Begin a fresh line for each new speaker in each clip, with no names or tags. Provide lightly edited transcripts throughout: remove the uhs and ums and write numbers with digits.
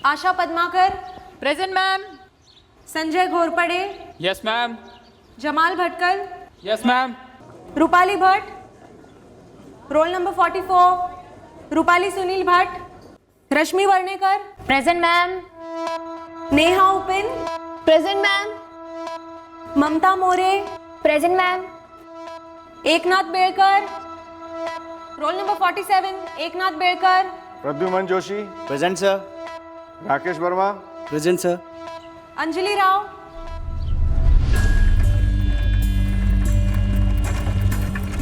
आशा Padmakar,
present ma'am.
Sanjay Ghorpade,
yes ma'am.
Jamal Bhatkal,
yes ma'am.
Rupali Bhatt, roll number 44, Rupali Sunil Bhatt, Rashmi Varnekar,
present ma'am.
Neha Upin,
present ma'am.
Mamta More,
present ma'am.
Eknath Bedkar, roll number 47, Eknath Bedkar,
Pradyuman Joshi,
present sir.
Rakesh Verma,
present sir.
Anjali Rao,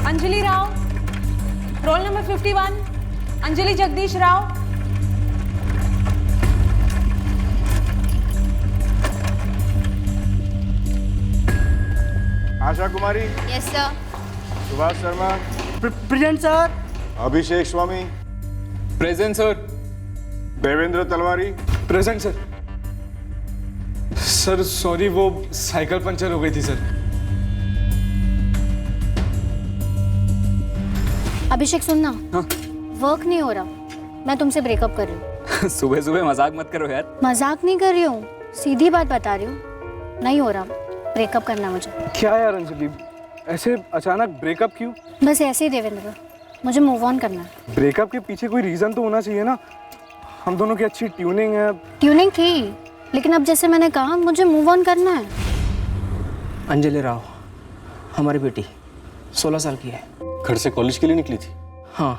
Anjali Rao, roll number 51, Anjali Jagdish Rao,
Asha Kumari,
yes sir.
Subhash Sharma,
present sir.
Abhishek Swami,
present sir.
Devendra तलवारी,
present sir. Sir sorry, वो cycle puncture हो गई थी sir.
अभिषेक सुनना।
हाँ?
Work नहीं हो रहा, मैं तुमसे ब्रेकअप कर रही हूँ।
सुबह सुबह मजाक मत करो यार।
मजाक नहीं कर रही हूँ, सीधी बात बता रही हूँ, नहीं हो रहा, ब्रेकअप करना मुझे।
क्या यार अंजलि, ऐसे अचानक ब्रेकअप क्यों?
बस ऐसे ही देवेंद्र, मुझे मूव ऑन करना है।
ब्रेकअप के पीछे कोई रीजन तो होना चाहिए ना। हम दोनों की अच्छी ट्यूनिंग है।
ट्यूनिंग थी, लेकिन अब जैसे मैंने कहा, मुझे मूव ऑन करना है।
अंजलि राव, हमारी बेटी 16 साल की है।
घर से कॉलेज के लिए निकली थी?
हाँ,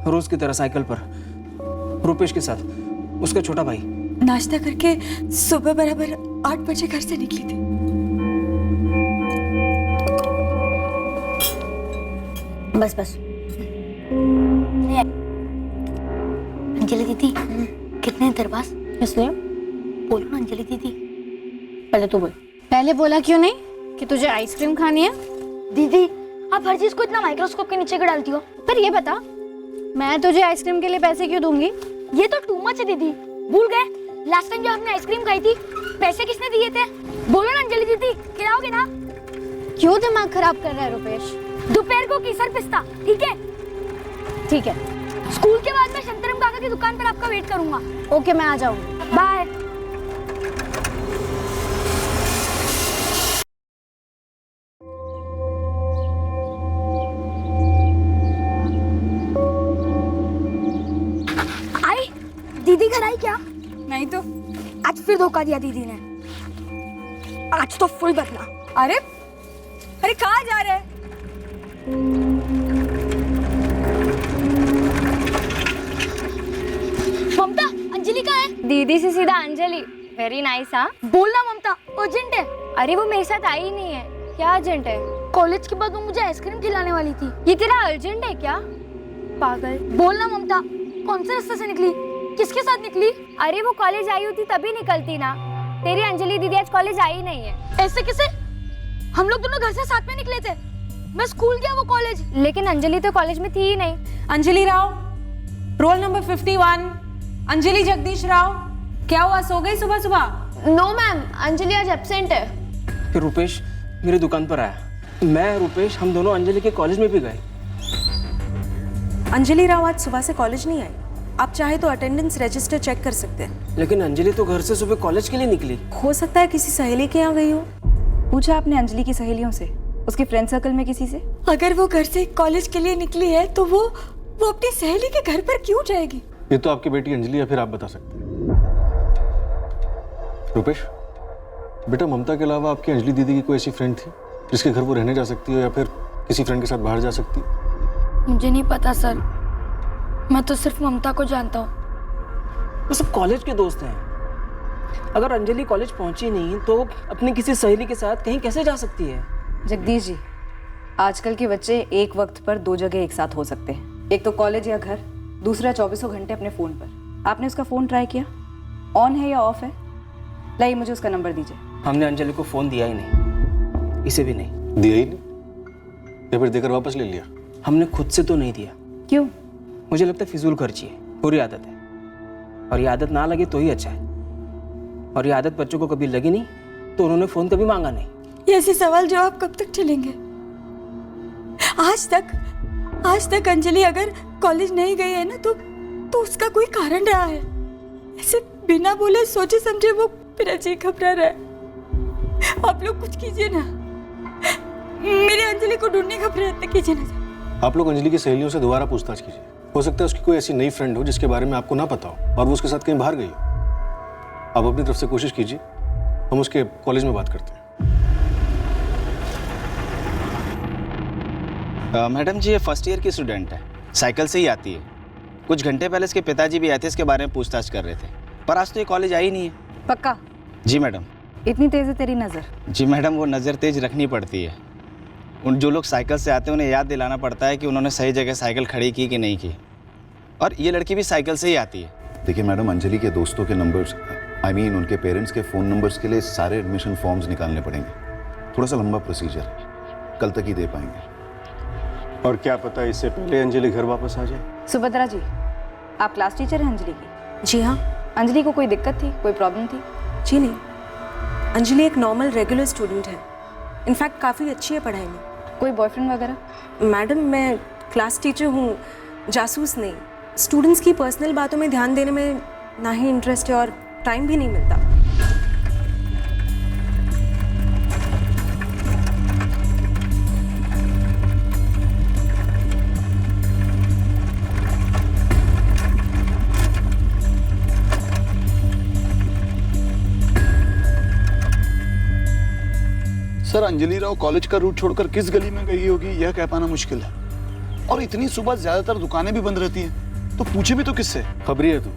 रोज की तरह साइकिल पर, रूपेश के साथ, उसका छोटा भाई।
नाश्ता करके सुबह बराबर 8 बजे घर से निकली थी।
बस बस। अंजलि दीदी, कितने हैं तेरे पास? इसलिए बोलो ना अंजलि दीदी। पहले तू बोल। पहले बोला क्यों नहीं कि तुझे आइसक्रीम खानी है?
दीदी, आप हर चीज को इतना माइक्रोस्कोप के नीचे क्यों डालती हो?
पर ये बता, मैं तुझे आइसक्रीम के लिए पैसे क्यों दूंगी?
ये तो टू मच है दीदी। भूल गए लास्ट टाइम जब हमने आइसक्रीम खाई थी, पैसे किसने दिए थे? बोलो ना अंजलि दीदी, खिलाओगे ना?
क्यों दिमाग खराब कर रहा है रुपेश?
दोपहर को केसर पिस्ता, ठीक है?
ठीक है,
स्कूल के बाद मैं शंतरम काका की दुकान पर आपका वेट करूंगा।
ओके, मैं आ जाऊंगी।
बाय। आई दीदी घर आई क्या?
नहीं तो।
आज फिर धोखा दिया दीदी ने। आज तो फुल बदला।
अरे अरे कहाँ जा रहे हैं?
ममता, अंजलि कहाँ है?
दीदी से सीधा अंजलि। Very nice. हाँ,
बोलना ममता, अर्जेंट है।
अरे वो मेरे साथ आई नहीं है। क्या अर्जेंट है?
कॉलेज के बाद वो मुझे आइसक्रीम खिलाने वाली थी।
ये तेरा अर्जेंट है क्या? पागल।
बोलना ममता, कौन से रास्ते से निकली? किसके साथ निकली?
अरे वो कॉलेज आई होती तभी निकलती ना। तेरी अंजलि दीदी आज कॉलेज आई नहीं है।
ऐसे कैसे? हम लोग दोनों घर से साथ में निकले थे। मैं स्कूल गया, वो कॉलेज।
लेकिन अंजलि तो कॉलेज में थी ही नहीं।
Anjali Rao, roll number 51, Anjali Jagdish Rao. क्या हुआ, सो गई सुबह सुबह?
नो मैम, अंजलि आज एब्सेंट है।
फिर रूपेश मेरी दुकान पर आया। मैं, रूपेश, हम दोनों अंजलि के कॉलेज में भी गए।
अंजलि राव आज सुबह से कॉलेज नहीं आई। आप चाहे तो अटेंडेंस रजिस्टर चेक कर सकते हैं।
लेकिन अंजलि तो घर से सुबह कॉलेज के लिए निकली।
हो सकता है किसी सहेली के यहाँ गई हो।
पूछा आपने अंजलि की सहेलियों से, उसके फ्रेंड सर्कल में किसी से?
अगर वो घर से कॉलेज के लिए निकली है तो वो अपनी सहेली के घर पर क्यों जाएगी?
ये तो आपकी बेटी अंजलि या फिर आप बता सकते हैं। रुपेश, बेटा ममता के अलावा आपकी अंजलि दीदी की कोई ऐसी फ्रेंड थी जिसके घर वो रहने जा सकती हो या फिर किसी फ्रेंड के साथ बाहर जा सकती हो?
मुझे नहीं पता सर, मैं तो सिर्फ ममता को जानता हूँ।
वो सब कॉलेज के दोस्त हैं। अगर अंजलि कॉलेज पहुंची नहीं तो अपनी किसी सहेली के साथ कहीं कैसे जा सकती है?
जगदीश जी, आजकल के बच्चे एक वक्त पर 2 जगह एक साथ हो सकते हैं। एक तो कॉलेज या घर, दूसरा 24 घंटे अपने फोन पर। आपने उसका फोन ट्राई किया? ऑन है या ऑफ है? लाइए मुझे उसका नंबर दीजिए।
हमने अंजलि को फोन दिया ही नहीं, इसे भी नहीं
दिया ही नहीं या फिर देकर वापस ले लिया?
हमने खुद से तो नहीं दिया।
क्यों?
मुझे लगता है फिजूल खर्ची है, बुरी आदत है। और ये आदत ना लगे तो ही अच्छा है। और ये आदत बच्चों को कभी लगी नहीं तो उन्होंने फोन कभी मांगा नहीं।
ये ऐसे सवाल जवाब कब तक चलेंगे? आज तक अंजलि अगर कॉलेज नहीं गई है ना तो उसका कोई कारण रहा है। ऐसे
बिना बोले सोचे समझे वो मेरा जी घबरा रहा है। आप लोग कुछ कीजिए ना, मेरी अंजलि को ढूंढने का प्रयत्न कीजिए ना।
आप लोग अंजलि की सहेलियों से दोबारा पूछताछ कीजिए। हो सकता है उसकी कोई ऐसी नई फ्रेंड हो जिसके बारे में आपको ना पता हो और वो उसके साथ कहीं बाहर गई हो। आप अपनी तरफ से कोशिश कीजिए, हम उसके कॉलेज में बात करते हैं।
मैडम जी, ये फर्स्ट ईयर की स्टूडेंट है, साइकिल से ही आती है। कुछ घंटे पहले इसके पिताजी भी आए थे, इसके बारे में पूछताछ कर रहे थे, पर आज तो ये कॉलेज आई नहीं है।
पक्का?
जी मैडम।
इतनी तेज है तेरी नज़र?
जी मैडम, वो नज़र तेज रखनी पड़ती है। उन जो लोग साइकिल से आते हैं उन्हें याद दिलाना पड़ता है कि उन्होंने सही जगह साइकिल खड़ी की कि नहीं की। और ये लड़की भी साइकिल से ही आती है।
देखिए मैडम, अंजलि के दोस्तों के नंबर्स, उनके पेरेंट्स के फ़ोन नंबर्स के लिए सारे एडमिशन फॉर्म्स निकालने पड़ेंगे। थोड़ा सा लंबा प्रोसीजर है, कल तक ही दे पाएंगे।
और क्या पता इससे पहले अंजलि घर वापस आ जाए।
सुभद्रा जी, आप क्लास टीचर हैं अंजलि की?
जी हाँ।
अंजलि को कोई दिक्कत थी, कोई प्रॉब्लम थी?
जी नहीं, अंजलि एक नॉर्मल रेगुलर स्टूडेंट है। इनफैक्ट काफ़ी अच्छी है पढ़ाई में।
कोई बॉयफ्रेंड वगैरह?
मैडम, मैं क्लास टीचर हूँ, जासूस नहीं। स्टूडेंट्स की पर्सनल बातों में ध्यान देने में ना ही इंटरेस्ट है और टाइम भी नहीं मिलता।
सर, अंजलि राव कॉलेज का रूट छोड़कर किस गली में गई होगी यह कह पाना मुश्किल है। और इतनी सुबह ज्यादातर दुकानें भी बंद रहती हैं, तो पूछे भी तो किससे?
खबरी है तू,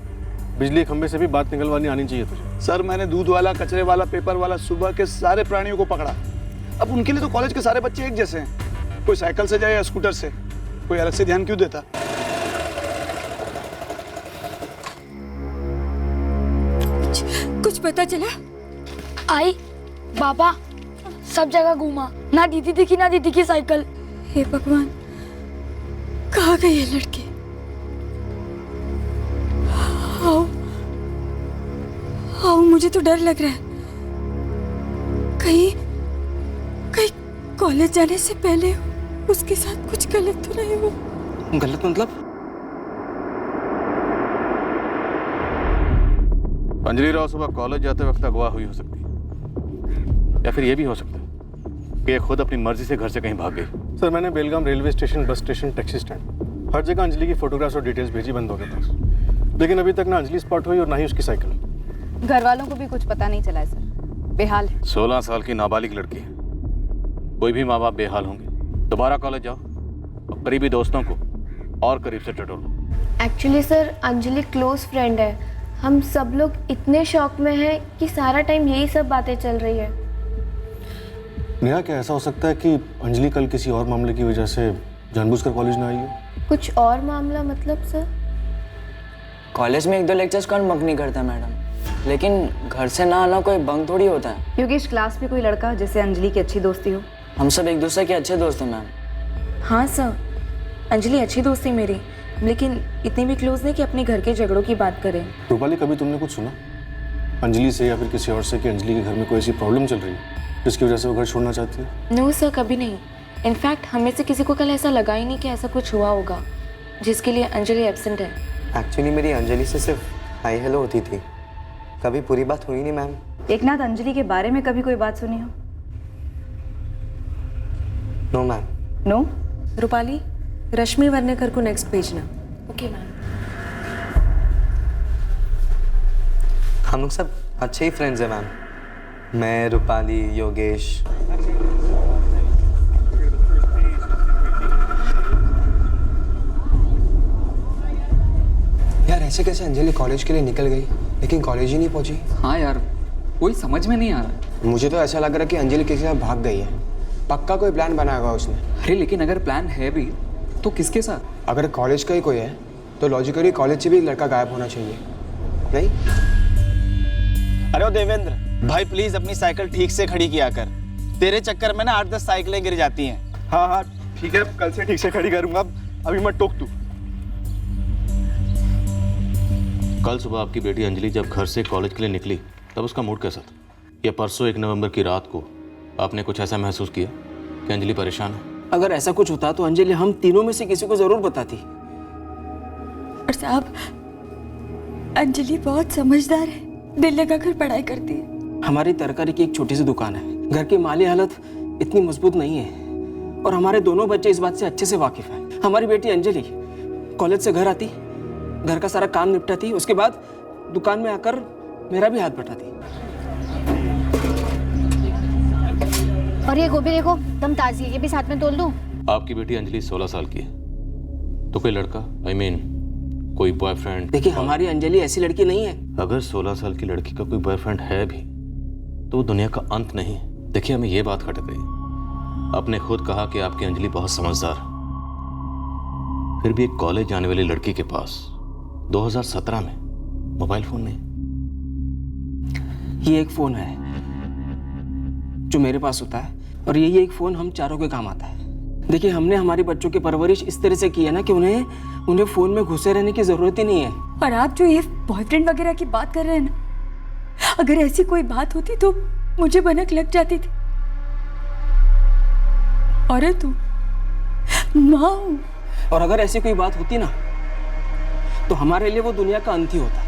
बिजली खंबे से भी बात निकलवानी आनी चाहिए तुझे।
सर, मैंने दूध वाला, कचरे वाला, पेपर वाला, सुबह के सारे प्राणियों को पकड़ा। अब उनके लिए तो कॉलेज के सारे बच्चे एक जैसे हैं। कोई साइकिल से जाए या स्कूटर से, कोई अलग से ध्यान क्यों देता?
कुछ पता चला?
आई बाबा सब जगह घूमा, ना दीदी दिखी ना दीदी की साइकिल।
हे भगवान, कहाँ गई ये लड़की? आओ, मुझे तो डर लग रहा है। कहीं कॉलेज जाने से पहले उसके साथ कुछ गलत तो नहीं हुआ?
गलत मतलब?
अंजलि राव सुबह कॉलेज जाते वक्त अगवा हुई हो सकती है, या फिर यह भी हो सकता है कि ये खुद अपनी मर्जी से घर से कहीं भाग गई। सर, मैंने Belgaum railway station, bus station, taxi stand, हर जगह अंजलि की फोटोग्राफ्स और डिटेल्स भेजी बंदों के पास, लेकिन अभी तक ना अंजलि स्पॉट हुई और ना ही उसकी साइकिल।
घर वालों को भी कुछ पता नहीं चला है सर, बेहाल है।
16 साल की नाबालिग लड़की है, कोई भी माँ बाप बेहाल होंगे। दोबारा कॉलेज जाओ और करीबी दोस्तों को और करीब से टटोलो।
Actually sir, Anjali close friend है। हम सब लोग इतने शॉक में हैं कि सारा टाइम यही सब बातें चल रही है।
नेहा, क्या ऐसा हो सकता है कि अंजलि कल किसी और मामले की वजह से जानबूझकर कॉलेज ना आई हो?
कुछ और मामला मतलब सर?
कॉलेज में 1-2 लेक्चर्स कौन बंक नहीं करता मैडम, लेकिन घर से ना आना कोई बंक थोड़ी होता है।
योगेश, क्लास में कोई लड़का जिससे अंजलि की अच्छी दोस्ती हो?
हम सब एक दूसरे के अच्छे दोस्त हैं मैम।
हाँ सर, अंजलि अच्छी दोस्त थी मेरी, लेकिन इतनी भी क्लोज नहीं कि अपने घर के झगड़ों की बात करें।
रूपाली, कभी तुमने कुछ सुना अंजलि से या फिर किसी और से कि अंजलि के घर में कोई ऐसी प्रॉब्लम चल रही है जिसकी वजह से वो घर छोड़ना चाहती है?
नो सर, कभी नहीं। इनफैक्ट हमें से किसी को कल ऐसा लगा ही नहीं कि ऐसा कुछ हुआ होगा जिसके लिए अंजलि एब्सेंट है।
एक्चुअली मेरी अंजलि से सिर्फ हाई हेलो होती थी, कभी पूरी बात हुई नहीं मैम।
एकनाथ, अंजलि के बारे में कभी कोई बात सुनी हो?
No ma'am.
No?
Rupali, Rashmi Varnekar को नेक्स्ट भेजना।
Okay ma'am.
हम लोग सब अच्छे ही फ्रेंड्स हैं मैम, मैं, रूपाली, योगेश।
यार, ऐसे कैसे अंजलि कॉलेज के लिए निकल गई लेकिन कॉलेज ही नहीं पहुंची?
हाँ यार, कोई समझ में नहीं आ रहा।
मुझे तो ऐसा लग रहा है कि अंजलि किसी के साथ भाग गई है। पक्का कोई प्लान बनाया होगा उसने।
अरे लेकिन अगर प्लान है भी तो किसके साथ?
अगर कॉलेज का ही कोई है तो लॉजिकली कॉलेज से भी एक लड़का गायब होना चाहिए, नहीं?
अरे ओ देवेंद्र भाई, प्लीज अपनी साइकिल ठीक से खड़ी किया कर। तेरे चक्कर में ना 8-10 साइकिलें गिर जाती हैं।
हाँ, ठीक है, कल से ठीक से खड़ी करूंगा। अभी मत टोक तू।
कल सुबह आपकी बेटी अंजलि जब घर से कॉलेज के लिए निकली तब उसका मूड कैसा था? या परसों 1 नवंबर की रात को आपने कुछ ऐसा महसूस किया कि अंजलि परेशान है?
अगर ऐसा कुछ होता तो अंजलि हम तीनों में से किसी को जरूर बताती।
और साहब, अंजलि बहुत समझदार है, दिल लगाकर पढ़ाई करती है।
हमारी तरकारी की एक छोटी सी दुकान है, घर की माली हालत इतनी मजबूत नहीं है और हमारे दोनों बच्चे इस बात से अच्छे से वाकिफ हैं। हमारी बेटी अंजलि कॉलेज से घर आती, घर का सारा काम निपटाती, उसके बाद दुकान में आकर मेरा भी हाथ बटाती।
और ये गोभी देखो, दम ताजी है, ये भी साथ में तोल दूं?
आपकी बेटी अंजलि 16 साल की है, तो कोई लड़का कोई बॉयफ्रेंड?
देखिए, हमारी अंजलि ऐसी लड़की नहीं है।
अगर 16 साल की लड़की का कोई बॉयफ्रेंड है भी तो वो दुनिया का अंत नहीं है। देखिए, हमें ये बात खटक गई। आपने खुद कहा कि आपकी अंजलि बहुत समझदार, फिर भी एक कॉलेज जाने वाली लड़की के पास 2017 में मोबाइल फोन नहीं।
ये एक फोन है जो मेरे पास होता है और यही एक फोन हम चारों के काम आता है। देखिए, हमने हमारे बच्चों की परवरिश इस तरह से की है ना कि उन्हें फोन में घुसे रहने की जरूरत ही नहीं है।
और आप जो ये बॉयफ्रेंड वगैरह की बात कर रहे हैं ना, अगर ऐसी कोई बात होती तो मुझे भनक लग जाती थी। अरे तू माँ हूं।
और अगर ऐसी कोई बात होती ना तो हमारे लिए वो दुनिया का अंत ही होता,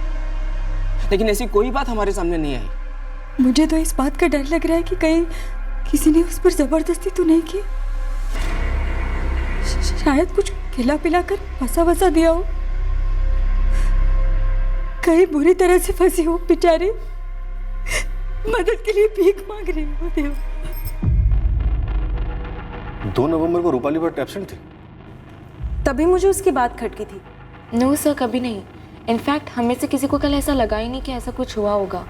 लेकिन ऐसी कोई बात हमारे सामने नहीं आई।
मुझे तो इस बात का डर लग रहा है कि कहीं किसी ने उस पर जबरदस्ती तो नहीं की, शायद कुछ खिला पिला कर फंसा वसा दिया हो, कहीं बुरी तरह से फंसी हो बेचारी, मदद के लिए भीख मांग रही हो। देव,
2 नवंबर को रूपाली भट्ट एब्सेंट थी,
तभी मुझे उसकी बात खटकी थी।
नो सर, कभी नहीं। इनफैक्ट हमें से किसी को कल ऐसा लगा ही नहीं कि ऐसा कुछ हुआ होगा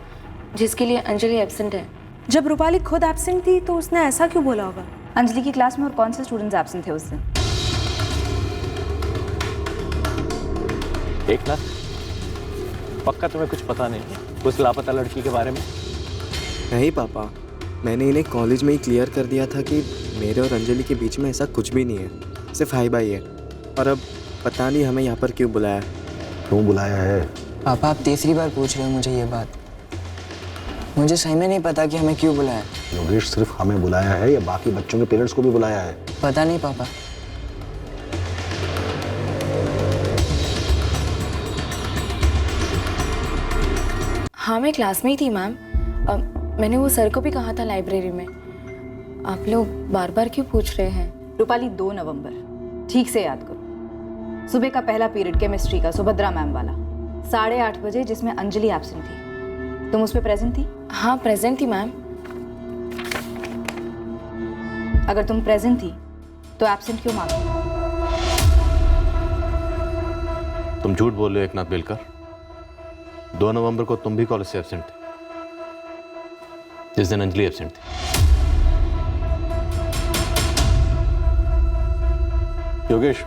जिसके लिए अंजलि एब्सेंट है।
जब रूपाली खुद एब्सेंट थी तो उसने ऐसा क्यों बोला होगा?
अंजलि की क्लास में और कौन से स्टूडेंट्स एब्सेंट थे उस दिन?
एक ना, पक्का तुम्हें कुछ पता नहीं उस लापता लड़की के बारे में?
नहीं पापा, मैंने इन्हें कॉलेज में ही क्लियर कर दिया था कि मेरे और अंजलि के बीच में ऐसा कुछ भी नहीं है, सिर्फ हाई बाई है। और अब पता नहीं हमें यहाँ पर क्यों बुलाया।
क्यों बुलाया है?
पापा, आप तीसरी बार पूछ रहे हो मुझे ये बात। मुझे सही में नहीं पता कि हमें क्यों बुलाया।
योगेश, सिर्फ हमें बुलाया है या बाकी बच्चों के पेरेंट्स को भी बुलाया है?
पता नहीं पापा।
हाँ, मैं क्लास में ही थी मैम। मैंने वो सर को भी कहा था लाइब्रेरी में। आप लोग बार बार क्यों पूछ रहे हैं?
रूपाली, 2 नवंबर, ठीक से याद करो। सुबह का पहला पीरियड केमिस्ट्री का, सुभद्रा मैम वाला, 8:30 बजे, जिसमें अंजलि एब्सेंट थी। तुम उस पे प्रेजेंट थी?
हाँ, प्रेजेंट थी मैम।
अगर तुम प्रेजेंट थी तो एब्सेंट क्यों मांगी?
तुम झूठ बोल रहे हो एकनाथ बेलकर। 2 नवंबर को तुम भी कॉलेज से एब्सेंट थे, जिस दिन अंजलि एब्सेंट थी।
योगेश,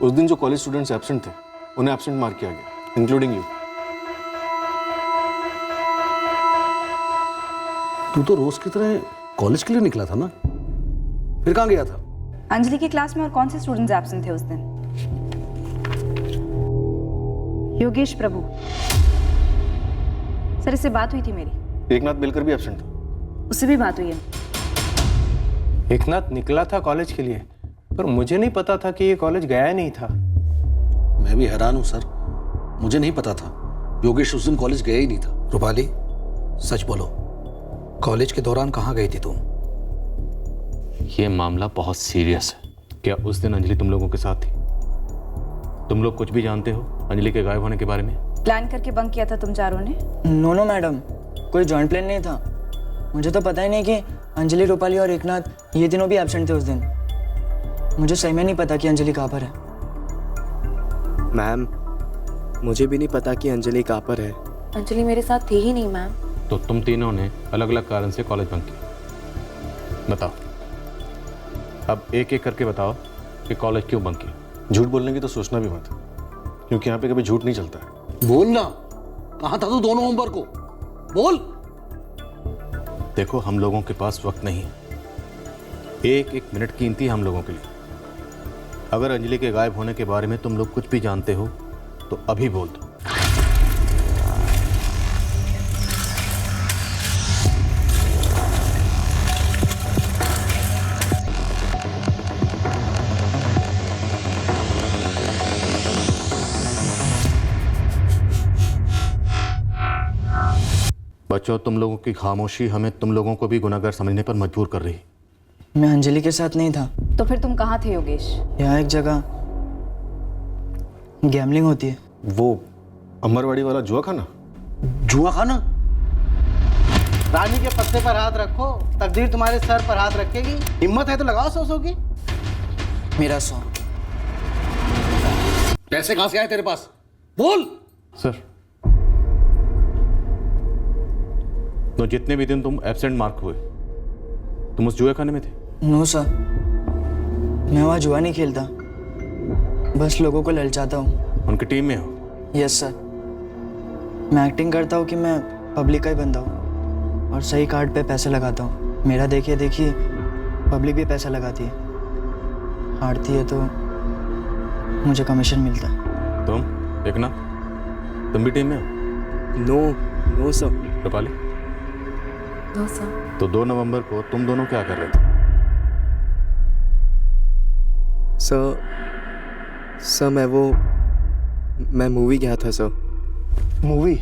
उस दिन जो कॉलेज स्टूडेंट्स एब्सेंट थे उन्हें एब्सेंट मार्क किया गया, इंक्लूडिंग यू।
तू तो रोज की तरह कॉलेज के लिए निकला था ना, फिर कहाँ गया था?
अंजलि की क्लास में और कौन से स्टूडेंट्स एब्सेंट थे उस दिन? योगेश प्रभु सर, इससे बात हुई थी मेरी।
एकनाथ बेलकर भी एब्सेंट था,
उससे भी बात हुई है।
एकनाथ निकला था कॉलेज के लिए, पर मुझे नहीं पता था कि ये कॉलेज गया नहीं था।
मैं भी हैरान हूँ सर, मुझे नहीं पता था योगेश उस दिन कॉलेज गया ही नहीं था। रूपाली, सच बोलो, कॉलेज के दौरान कहाँ गई थी तुम?
ये मामला बहुत सीरियस है। क्या उस दिन अंजलि तुम लोगों के साथ थी? तुम लोग कुछ भी जानते हो अंजलि के गायब होने के बारे में?
प्लान करके बंक किया था तुम चारों ने?
नो मैडम, कोई जॉइंट प्लान नहीं था। मुझे तो पता ही नहीं कि अंजलि, रूपाली और एकनाथ ये तीनों भी एब्सेंट थे उस दिन। मुझे सही में नहीं पता कि अंजलि कहाँ पर है।
मैम, मुझे भी नहीं पता कि अंजलि कहाँ पर है।
अंजलि मेरे साथ थी ही नहीं मैम।
तो तुम तीनों ने अलग अलग कारण से कॉलेज बंक किया। बताओ, अब एक एक करके बताओ कि कॉलेज क्यों बंक किया।
झूठ बोलने की तो सोचना भी मत, क्योंकि यहाँ पे कभी झूठ नहीं चलता है।
बोलना, कहाँ था तू 2 नवंबर को? बोल।
देखो, हम लोगों के पास वक्त नहीं है, एक एक मिनट कीमती है हम लोगों के लिए। अगर अंजलि के गायब होने के बारे में तुम लोग कुछ भी जानते हो तो अभी बोल दो। बच्चों, तुम लोगों की खामोशी हमें तुम लोगों को भी गुनहगार समझने पर मजबूर कर रही।
मैं अंजलि के साथ नहीं था।
तो फिर तुम कहाँ थे योगेश?
यहाँ एक जगह गैमलिंग होती है।
वो अमरवाड़ी वाला जुआ खाना?
जुआ खाना? रानी के पत्ते पर हाथ रखो, तकदीर तुम्हारे सर पर हाथ रखेगी। हिम्मत है तो लगाओ 100 की।
मेरा 100।
पैसे कहाँ से आए तेरे पास? बोल।
सर, तो जितने भी दिन तुम एब्सेंट मार्क हुए, तुम उस जुए खाने में थे?
नो सर, मैं वहाँ जुआ नहीं खेलता, बस लोगों को ललचाता हूँ।
उनकी टीम में हो?
यस सर, मैं एक्टिंग करता हूँ कि मैं पब्लिक का ही बंदा हूँ और सही कार्ड पे पैसे लगाता हूँ। मेरा देखिए देखिए पब्लिक भी पैसा लगाती है, हारती है तो मुझे कमीशन मिलता है।
तुम एक ना, तुम भी टीम में हो?
No sir.
Rupali?
No sir.
तो 2 नवंबर को तुम दोनों क्या कर रहे थे?
सर मैं मूवी गया था सर।
मूवी?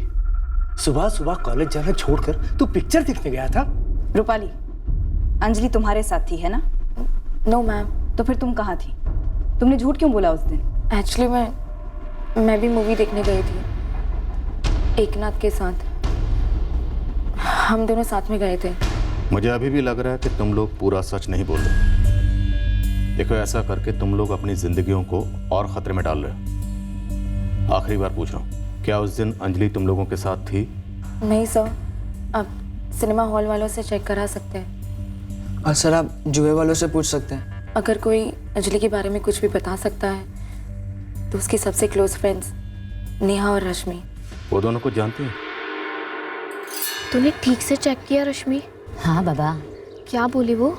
सुबह सुबह कॉलेज जाना छोड़कर तू पिक्चर देखने गया था?
रूपाली, अंजलि तुम्हारे साथ थी है ना?
No ma'am.
तो फिर तुम कहाँ थी? तुमने झूठ क्यों बोला उस दिन?
एक्चुअली मैं भी मूवी देखने गई थी एकनाथ के साथ। हम दोनों साथ में गए थे।
मुझे अभी भी लग रहा है कि तुम लोग पूरा सच नहीं बोल रहे। देखो, ऐसा करके तुम लोग अपनी जिंदगियों को और खतरे में डाल रहे हो। आखिरी बार पूछ रहा हूँ, क्या उस दिन अंजलि तुम लोगों के साथ थी?
नहीं सर, आप सिनेमा हॉल वालों से चेक करा सकते हैं।
और सर आप जुए वालों से पूछ सकते हैं।
अगर कोई अंजलि के बारे में कुछ भी बता सकता है तो उसकी सबसे क्लोज फ्रेंड्स नेहा और रश्मि।
वो दोनों को जानती हैं?
तूने ठीक से चेक किया रश्मि?
हाँ बाबा।
क्या बोली वो?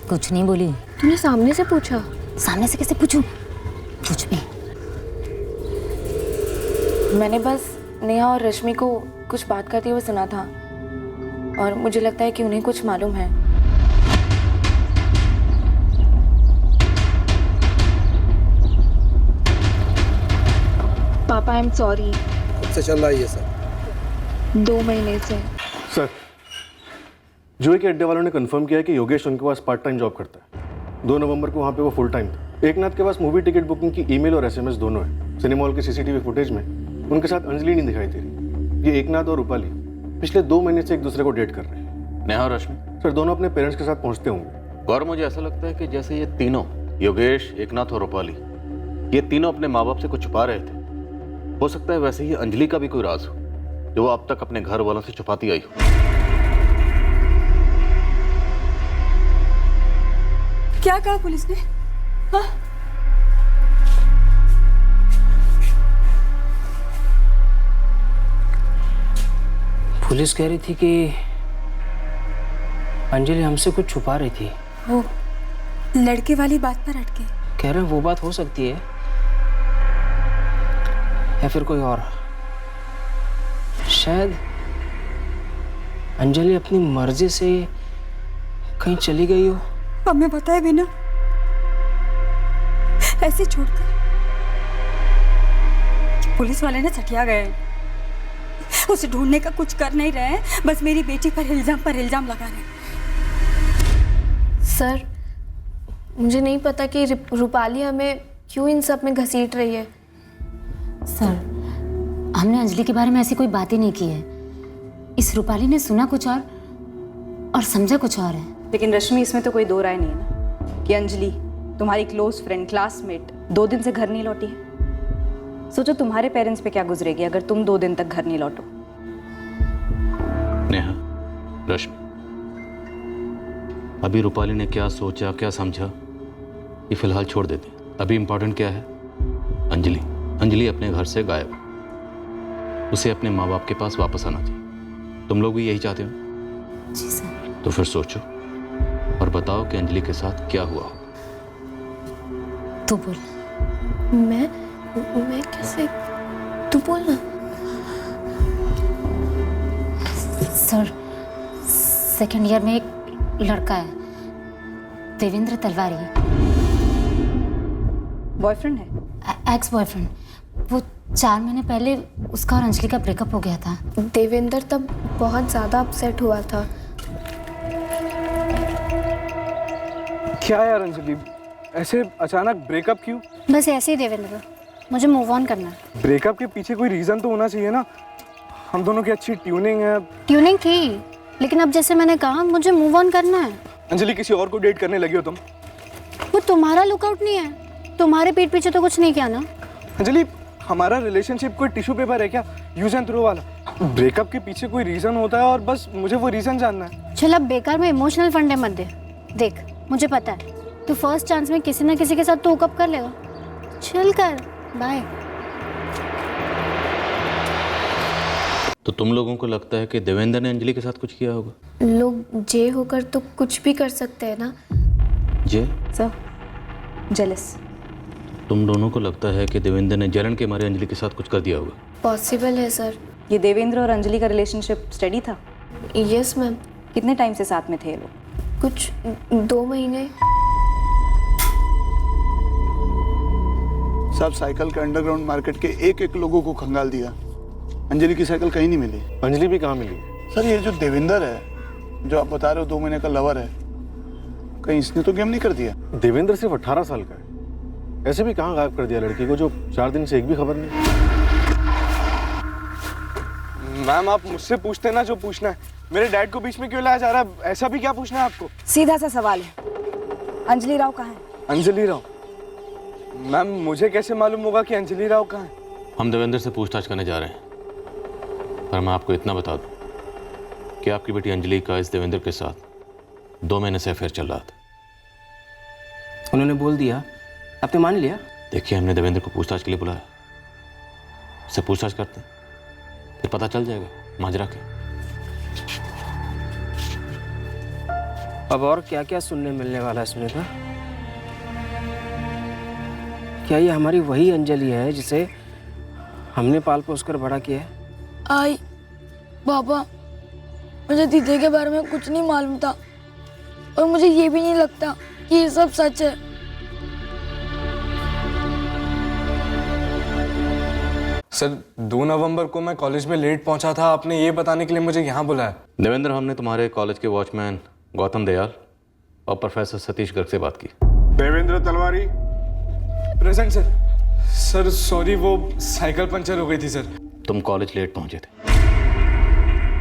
कुछ नहीं बोली।
तूने सामने से पूछा?
सामने से कैसे पूछूं? कुछ भी।
मैंने बस नेहा और रश्मि को कुछ बात करते हुए सुना था और मुझे लगता है कि उन्हें कुछ मालूम है।
पापा आई एम सॉरी।
कब से चल रहा है ये सब?
2 महीने से।
सर, जुए के अड्डे वालों ने कंफर्म किया है कि योगेश उनके पास पार्ट टाइम जॉब करता है। 2 नवंबर को वहाँ पे वो फुल टाइम था। एकनाथ के पास मूवी टिकट बुकिंग की ईमेल और SMS दोनों है। सिनेमा हॉल के CCTV फुटेज में उनके साथ अंजलि नहीं दिखाई दे रही। ये एकनाथ और रूपाली पिछले 2 महीने से एक दूसरे को डेट कर रहे हैं।
नेहा और रश्मि?
सर, दोनों अपने पेरेंट्स के साथ पहुँचते होंगे।
और मुझे ऐसा लगता है कि जैसे ये तीनों, योगेश, एकनाथ और रूपाली, ये तीनों अपने माँ बाप से कुछ छुपा रहे थे। हो सकता है वैसे ही अंजलि का भी कोई राज हो जो वो अब तक अपने घर वालों से छुपाती आई हो।
क्या कहा पुलिस ने? हाँ?
पुलिस कह रही थी कि अंजलि हमसे कुछ छुपा रही थी।
वो लड़के वाली बात पर अटके।
कह रहे हैं वो बात हो सकती है या फिर कोई और। शायद अंजलि अपनी मर्जी से कहीं चली गई हो।
हमें बताए बिना ऐसे छोड़कर पुलिस वाले ना चटिया गए। उसे ढूंढने का कुछ कर नहीं रहे हैं, बस मेरी बेटी पर इल्जाम लगा रहे हैं।
सर, मुझे नहीं पता कि रूपाली हमें क्यों इन सब में घसीट रही है।
सर, हमने अंजलि के बारे में ऐसी कोई बात ही नहीं की है। इस रूपाली ने सुना कुछ और समझा कुछ और है।
लेकिन रश्मि, इसमें तो कोई दो राय नहीं है ना कि अंजलि तुम्हारी क्लोज फ्रेंड, क्लासमेट 2 दिन से घर नहीं लौटी है। सोचो तुम्हारे पेरेंट्स पे क्या गुजरेगी अगर तुम 2 दिन तक घर नहीं लौटो।
नेहा, रश्मि, अभी रूपाली ने क्या सोचा, क्या समझा, ये फिलहाल छोड़ देते हैं। अभी इम्पोर्टेंट क्या है? अंजलि अपने घर से गायब है। उसे अपने माँ बाप के पास वापस आना चाहिए। तुम लोग भी यही चाहते हो?
जी सर।
तो फिर सोचो और बताओ कि अंजलि के साथ क्या हुआ।
तू बोल।
मैं कैसे? तू बोल ना।
सर, 2nd ईयर में एक लड़का है, देवेंद्र तलवारी।
बॉयफ्रेंड है?
Ex boyfriend. वो 4 महीने पहले उसका और अंजलि का ब्रेकअप हो गया था।
देवेंद्र तब बहुत ज़्यादा अपसेट हुआ था।
क्या यार अंजलि, ऐसे अचानक ब्रेकअप क्यों?
बस ऐसे ही देवेंद्र, मुझे मूव ऑन करना है।
ब्रेकअप के पीछे कोई रीज़न तो होना चाहिए ना। हम दोनों की अच्छी ट्यूनिंग है।
ट्यूनिंग थी, लेकिन अब जैसे मैंने कहा मुझे मूव ऑन करना है।
अंजलि, किसी और को डेट करने लगी हो तुम?
वो तुम्हारा लुकआउट नहीं है, तुम्हारे पीठ पीछे तो कुछ नहीं किया ना।
अंजलि, हमारा रिलेशनशिप कोई टिश्यू पेपर है क्या, यूज एंड थ्रो वाला? ब्रेकअप के पीछे कोई रीज़न होता है और बस मुझे वो रीज़न जानना है।
चल अब बेकार में इमोशनल फंडे मत दे। देख मुझे पता है तू फर्स्ट चांस में किसी ना किसी के साथ तो हुकअप कर लेगा। चिल कर, बाय।
तो तुम लोगों को लगता है कि देवेंद्र ने अंजलि के साथ कुछ किया होगा?
लोग जे होकर तो कुछ भी कर सकते हैं ना।
जे?
Sir, jealous.
तुम दोनों को लगता है कि देवेंद्र ने जलन के मारे अंजलि के साथ कुछ कर दिया होगा?
पॉसिबल है सर।
ये देवेंद्र और अंजलि का रिलेशनशिप स्टडी था?
Yes ma'am.
कितने टाइम से साथ में थे ये लोग?
कुछ 2 महीने।
सब साइकिल के अंडरग्राउंड मार्केट के एक लोगों को खंगाल दिया। अंजलि की साइकिल कहीं नहीं मिली।
अंजलि भी कहाँ मिली?
सर, ये जो देवेंद्र है, जो आप बता रहे हो 2 महीने का लवर है, कहीं इसने तो गेम नहीं कर दिया?
देवेंद्र सिर्फ 18 साल का है, ऐसे भी कहाँ गायब कर दिया लड़की को जो 4 दिन से एक भी खबर नहीं?
मैम, आप मुझसे पूछते ना जो पूछना है। मेरे डैड को बीच में क्यों लाया जा रहा है? ऐसा भी क्या पूछना है आपको?
सीधा सा सवाल है, अंजलि राव कहाँ है?
अंजलि राव? मैम, मुझे कैसे मालूम होगा कि अंजलि राव कहाँ है?
हम देवेंद्र से पूछताछ करने जा रहे हैं, पर मैं आपको इतना बता दूं कि आपकी बेटी अंजलि का इस देवेंद्र के साथ 2 महीने से अफेयर चल रहा था।
उन्होंने बोल दिया, आपने मान लिया?
देखिए, हमने देवेंद्र को पूछताछ के लिए बुलाया, उससे पूछताछ करते हैं, फिर पता चल जाएगा माजरा के।
अब और क्या क्या सुनने मिलने वाला है सुनीता? क्या ये हमारी वही अंजलि है जिसे हमने पाल पोस कर बड़ा किया है?
आई पापा, मुझे दीदी के बारे में कुछ नहीं मालूम था और मुझे ये भी नहीं लगता कि ये सब सच है।
सर, 2 नवंबर को मैं कॉलेज में लेट पहुंचा था, आपने ये बताने के लिए मुझे यहाँ बुलाया।
देवेंद्र, हमने तुम्हारे कॉलेज के वॉचमैन गौतम दयाल और प्रोफेसर सतीश गर्ग से बात की।
देवेंद्र तलवारी प्रेजेंट सर। सर सॉरी, वो साइकिल पंचर हो गई थी सर।
तुम कॉलेज लेट पहुंचे थे,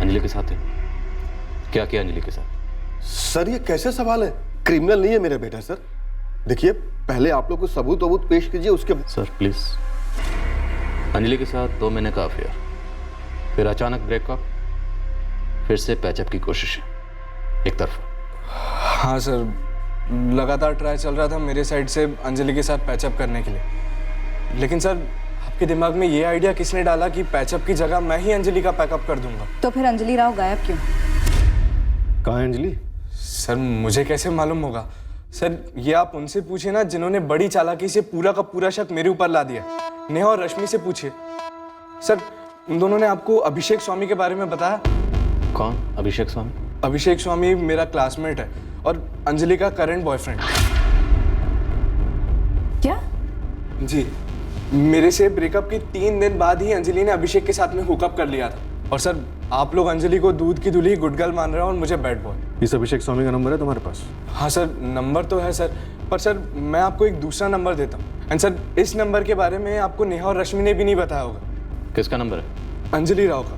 अंजलि के साथ थे, क्या किया अंजलि के साथ?
सर, ये कैसे सवाल है? क्रिमिनल नहीं है मेरा बेटा सर। देखिए, पहले आप लोग को सबूत पेश कीजिए, उसके।
Sir please. अंजलि के साथ 2 महीने का अफेयर, फिर अचानक ब्रेकअप, फिर से पैचअप की कोशिश एक तरफ।
हाँ सर, लगातार ट्राई चल रहा था मेरे साइड से अंजलि के साथ पैचअप करने के लिए, लेकिन सर आपके दिमाग में ये आइडिया किसने डाला कि पैचअप की जगह मैं ही अंजलि का पैकअप कर दूंगा?
तो फिर अंजलि राव गायब क्यों?
कहाँ है अंजलि?
सर, मुझे कैसे मालूम होगा? सर, ये आप उनसे पूछिए ना जिन्होंने बड़ी चालाकी से पूरा का पूरा शक मेरे ऊपर ला दिया। नेहा और रश्मि से पूछिए। सर, उन दोनों ने आपको अभिषेक स्वामी के बारे में बताया?
कौन अभिषेक स्वामी?
अभिषेक स्वामी मेरा क्लासमेट है और अंजलि का करंट बॉयफ्रेंड।
क्या?
जी, मेरे से ब्रेकअप के 3 दिन बाद ही अंजलि ने अभिषेक के साथ में हुकअप कर लिया था। और सर, आप लोग अंजलि को दूध की दूल्ही गुड गर्ल मान रहे हो और मुझे बैड बॉय।
इस अभिषेक स्वामी का नंबर है तुम्हारे पास?
हाँ सर, नंबर तो है सर, पर सर मैं आपको एक दूसरा नंबर देता हूँ। एंड सर, इस नंबर के बारे में आपको नेहा और रश्मि ने भी नहीं बताया होगा।
किसका नंबर है?
अंजलि राव का।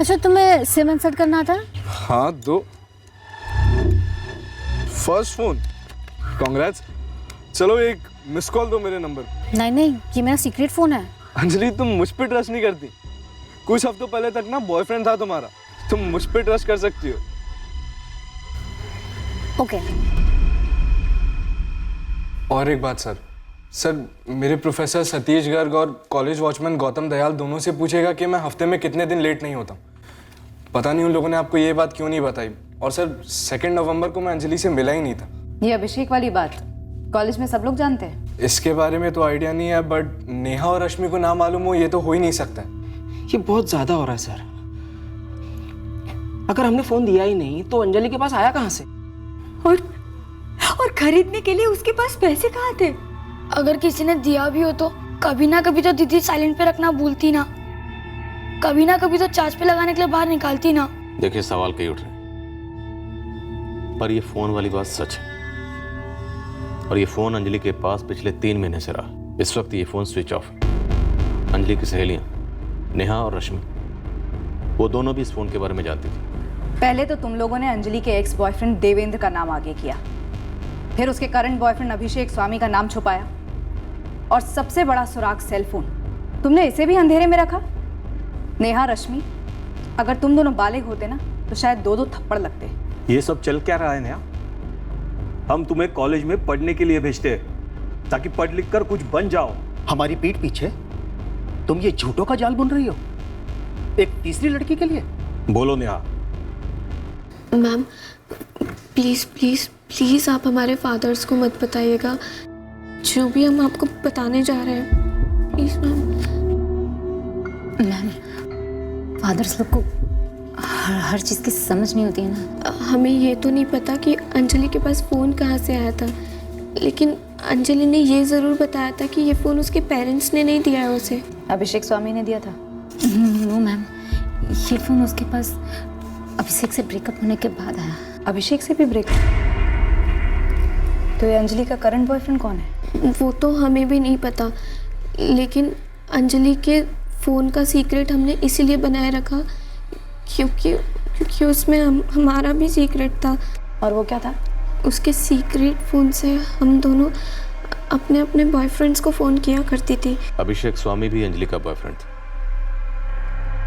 अच्छा, तुम्हें सिम इंसर्ट करना था?
हाँ, 2 फर्स्ट फोन। कांग्रेट्स। चलो एक मिस कॉल दो मेरे नंबर।
नहीं, ये मेरा सीक्रेट फोन है।
अंजलि, तुम मुझ पे ट्रस्ट नहीं करती। कुछ हफ्तों पहले तक ना बॉयफ्रेंड था तुम्हारा, तुम मुझ पे ट्रस्ट कर सकती हो।
ओके।
और एक बात सर, मेरे प्रोफेसर सतीश गर्ग और कॉलेज वॉचमैन गौतम दयाल दोनों से पूछेगा कि मैं हफ्ते में कितने दिन लेट नहीं होता। पता नहीं उन लोगों ने आपको ये बात क्यों नहीं बताई। और सर, 2 नवंबर को मैं अंजलि से मिला ही नहीं था।
ये अभिषेक वाली बात कॉलेज में सब लोग जानते हैं?
इसके बारे में तो आइडिया नहीं है, बट नेहा और रश्मि को ना मालूम हो ये तो हो ही नहीं सकता।
ये बहुत ज्यादा हो रहा है सर। अगर हमने फोन दिया ही नहीं तो अंजलि के पास आया कहाँ से?
और खरीदने के लिए उसके पास पैसे कहाँ थे?
अगर किसी ने दिया भी हो तो कभी ना कभी तो दीदी साइलेंट पे रखना भूलती ना, कभी ना कभी तो चार्ज पे लगाने के लिए बाहर निकालती ना।
देखिए सवाल कई उठ रहे हैं, पर ये फोन वाली बात सच है। और ये फोन अंजलि के पास पिछले 3 महीने से रहा। इस वक्त ये फोन स्विच ऑफ है। अंजलि की सहेलियां नेहा और रश्मि, वो दोनों भी इस फोन के बारे में जानती थी।
पहले तो तुम लोगों ने अंजलि के एक्स बॉयफ्रेंड देवेंद्र का नाम आगे किया, फिर उसके करंट बॉयफ्रेंड अभिषेक स्वामी का नाम छुपाया, और सबसे बड़ा सुराग सेल फोन, तुमने इसे भी अंधेरे में रखा। नेहा, रश्मि, अगर तुम दोनों बालिग होते ना तो शायद 2-2 थप्पड़ लगते।
ये सब चल क्या रहा है नेहा? हम तुम्हें कॉलेज में पढ़ने के लिए भेजते हैं ताकि पढ़ लिख कर कुछ बन जाओ।
हमारी पीठ पीछे तुम ये झूठों का जाल बुन रही हो एक तीसरी लड़की के लिए?
बोलो Neha.
Ma'am please please please आप हमारे फादर्स को मत बताइएगा, जो भी हम आपको बताने जा रहे हैं, प्लीज़ मैम।
मैम फादर्स लोग को हर चीज़ की समझ नहीं होती है ना।
हमें ये तो नहीं पता कि अंजलि के पास फ़ोन कहाँ से आया था, लेकिन अंजलि ने ये ज़रूर बताया था कि ये फ़ोन उसके पेरेंट्स ने नहीं दिया है उसे।
अभिषेक स्वामी ने दिया था?
नो मैम, ये फ़ोन उसके पास अभिषेक से ब्रेकअप होने के बाद आया।
अभिषेक से भी ब्रेकअप? तो ये अंजलि का करंट बॉयफ्रेंड कौन है?
वो तो हमें भी नहीं पता, लेकिन अंजलि के फ़ोन का सीक्रेट हमने इसीलिए बनाए रखा क्योंकि उसमें हमारा भी सीक्रेट था।
और वो क्या था?
उसके सीक्रेट फ़ोन से हम दोनों अपने अपने बॉयफ्रेंड्स को फ़ोन किया करती थी।
अभिषेक स्वामी भी अंजलि का बॉयफ्रेंड था,